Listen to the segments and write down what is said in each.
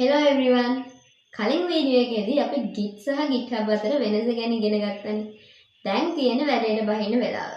Hello everyone. කලින් video එකේදී අපි Git සහ GitHub අතර වෙනස ගැන ඉගෙන ගත්තනේ. දැන් තියෙන වැඩේට බහින්න වෙලාව.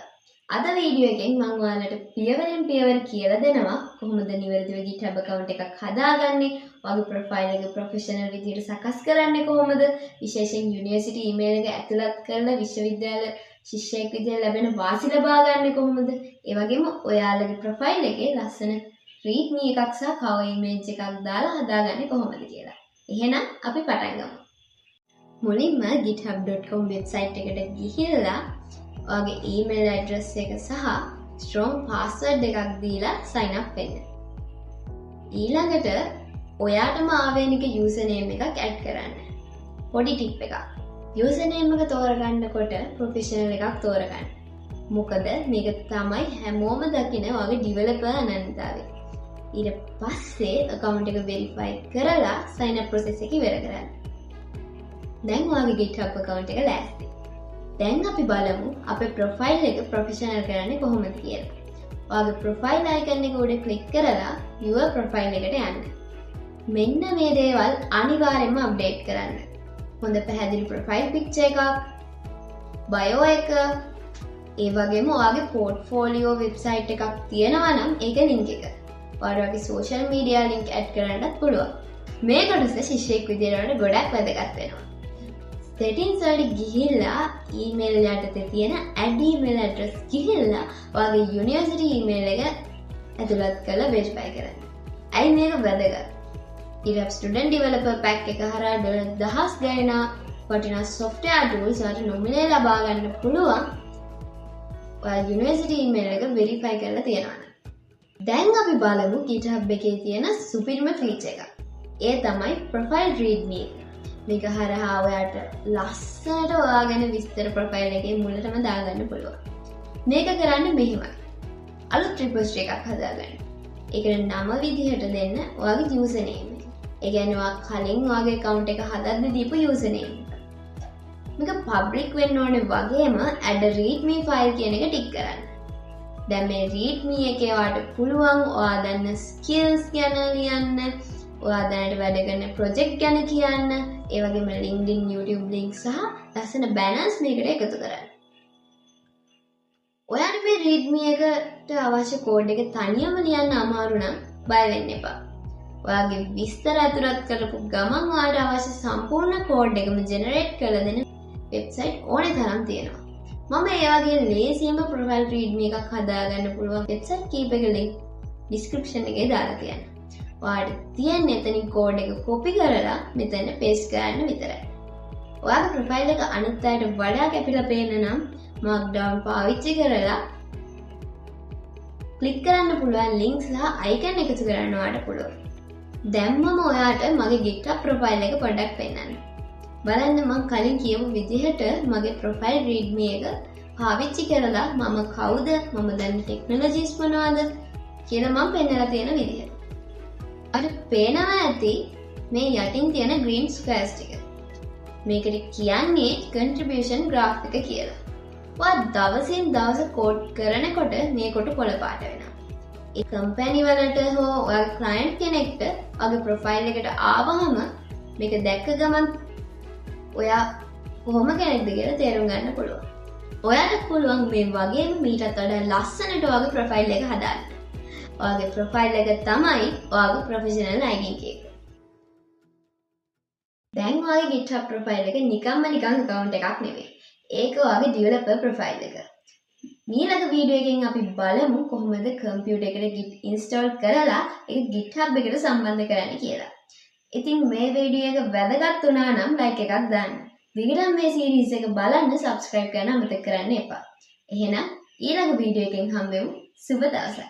අද වීඩියෝ එකෙන් මම ඔයාලට පියවරෙන් පියවර කියලා දෙනවා කොහොමද නිවැරදිව GitHub account එකක් හදාගන්නේ, ඔයාගේ profile එක professional විදිහට සකස් කරන්නේ කොහොමද, විශේෂයෙන් university email එක ඇතුළත් කරලා විශ්වවිද්‍යාල ශිෂ්‍යයෙක් විදිහට ලැබෙන වාසි ලබා ගන්න කොහොමද, ඒ වගේම ඔයාලගේ profile එකේ ලස්සන readme එකක් සහ cover image එකක් දාලා හදාගන්නේ කොහොමද කියලා. එහෙනම් අපි පටන් ගමු. මුලින්ම github.com වෙබ්සයිට් එකට ගිහිල්ලා ඔයාගේ email address එක සහ strong password එකක් දීලා sign up වෙන්න. ඊළඟට ඔයාටම ආවේනික username එකක් add කරන්න. පොඩි tip එකක්. username එක තෝරගන්නකොට professional එකක් තෝරගන්න. මොකද මේක තමයි හැමෝම දකින ඔයාගේ developer අනන්‍යතාවය. ඊට පස්සේ account එක verify කරලා sign up process එක ඉවර කරන්න. දැන් ඔයාගේ GitHub account එක ලෑස්ති. දැන් අපි බලමු අපේ profile එක professional කරන්නේ කොහොමද කියලා. ඔයාගේ profile icon එක උඩ click කරලා viewer profile එකට යන්න. මෙන්න මේ දේවල් අනිවාර්යයෙන්ම update කරන්න. හොඳ පැහැදිලි profile picture එකක්, bio එක, ඒ වගේම ඔයාගේ portfolio website එකක් තියෙනවා නම් ඒක link එක. ඔයාලගේ social media link add කරන්නත් පුළුවන්. මේ කොටස ශිෂ්‍යයෙක් විදිහට ගොඩක් වැදගත් වෙනවා. settings වලට ගිහිල්ලා email යටතේ තියෙන add email address ගිහිල්ලා ඔයාගේ university email එක ඇතුළත් කරලා verify කරන්න. ඇයි මේක වැදගත්? GitHub student developer pack එක හරහා $1000 ගණනා වටිනා software tools වලට nominate ලබා ගන්න පුළුවන්. ඔයා university email එක verify කරලා තියනවා. දැන් අපි බලමු GitHub එකේ තියෙන සුපිරිම ෆීචර් එකක්. ඒ තමයි profile readme එක. මේක හරහා ඔයාට ලස්සනට ඔයා ගැන විස්තර profile එකේ මුලටම දාගන්න පුළුවන්. මේක කරන්න මෙහෙමයි. අලුත් repository එකක් හදාගන්න. ඒකට නම විදිහට දෙන්න ඔයාගේ username එක. ඒ කියන්නේ ඔයා කලින් ඔයාගේ account එක හදද්දී දීපු username එක. මේක public වෙන්න ඕනේ වගේම add a readme file කියන එක ටික් කරන්න. දැන් මේ readme එකේ ඔයාට පුළුවන් ඔයා දන්න skills ගැන ලියන්න, ඔයා දැනට වැඩ කරන project ගැන කියන්න, ඒ වගේම LinkedIn, YouTube link සහ ලස්සන banners මේකට එකතු කරන්න. ඔයාට මේ readme එකට අවශ්‍ය code එක තනියම ලියන්න අමාරු නම් බය වෙන්න එපා. ඔයාගේ විස්තර ඇතුළත් කරපු ගමන් ඔයාට අවශ්‍ය සම්පූර්ණ code එකම generate කරලා දෙන website ඕනේ තරම් තියෙනවා. මම ඒ වගේ ලේසියෙන්ම profile readme එකක් හදාගන්න පුළුවන් website කීපයක link description එකේ දාලා තියන්න. ඔයාලට තියන්නේ එතනින් code එක copy කරලා මෙතන paste කරන්න විතරයි. ඔයාගේ profile එක අනිත් අයට වඩා කැපිලා පේන්න නම් markdown පාවිච්චි කරලා click කරන්න පුළුවන් link සහ icon එකතු කරන්න ඔයාලට පුළුවන්. දැම්මම ඔයාට මගේ GitHub profile එක පොඩ්ඩක් පෙන්නන්න. බලන්න මම කලින් කියපු විදිහට මගේ profile readme එක පාවිච්චි කරලා මම කවුද, මම දන්න technologies මොනවද කියලා මම පෙන්නලා තියෙන විදිහ. අර පේනවා ඇති මේ යටින් තියෙන green squares ටික. මේකට කියන්නේ contribution graph එක කියලා. ඔයා දවසින් දවස කෝඩ් කරනකොට මේ කොට කොළ පාට වෙනවා. ඒ කම්පැනි වලට හෝ ඔයාගේ client කෙනෙක්ට ඔයාගේ profile එකට ආවහම මේක දැක්ක ගමන් ඔයා කොහොම කෙනෙක්ද කියලා තේරුම් ගන්න පුළුවන්. ඔයාට පුළුවන් මේ වගේම මීටත් වඩා ලස්සනට ඔයාගේ ප්‍රොෆයිල් එක හදාගන්න. ඔයාගේ ප්‍රොෆයිල් එක තමයි ඔයාගේ ප්‍රොෆෙෂනල් ඩෙන්ටිටි එක. දැන් ඔයාගේ GitHub ප්‍රොෆයිල් එක නිකන් account එකක් නෙවෙයි. ඒක ඔයාගේ developer ප්‍රොෆයිල් එක. ඊළඟ වීඩියෝ එකෙන් අපි බලමු කොහොමද කම්පියුටර් එකට Git install කරලා ඒක GitHub එකට සම්බන්ධ කරන්න කියලා. ඉතින් මේ වීඩියෝ එක වැදගත් වුණා නම් like එකක් දාන්න. විගඩම් මේ series එක බලන්න subscribe කරන්න අමතක කරන්න එපා. එහෙනම් ඊළඟ වීඩියෝ එකෙන් හම්බෙමු. සුබ දවසක්.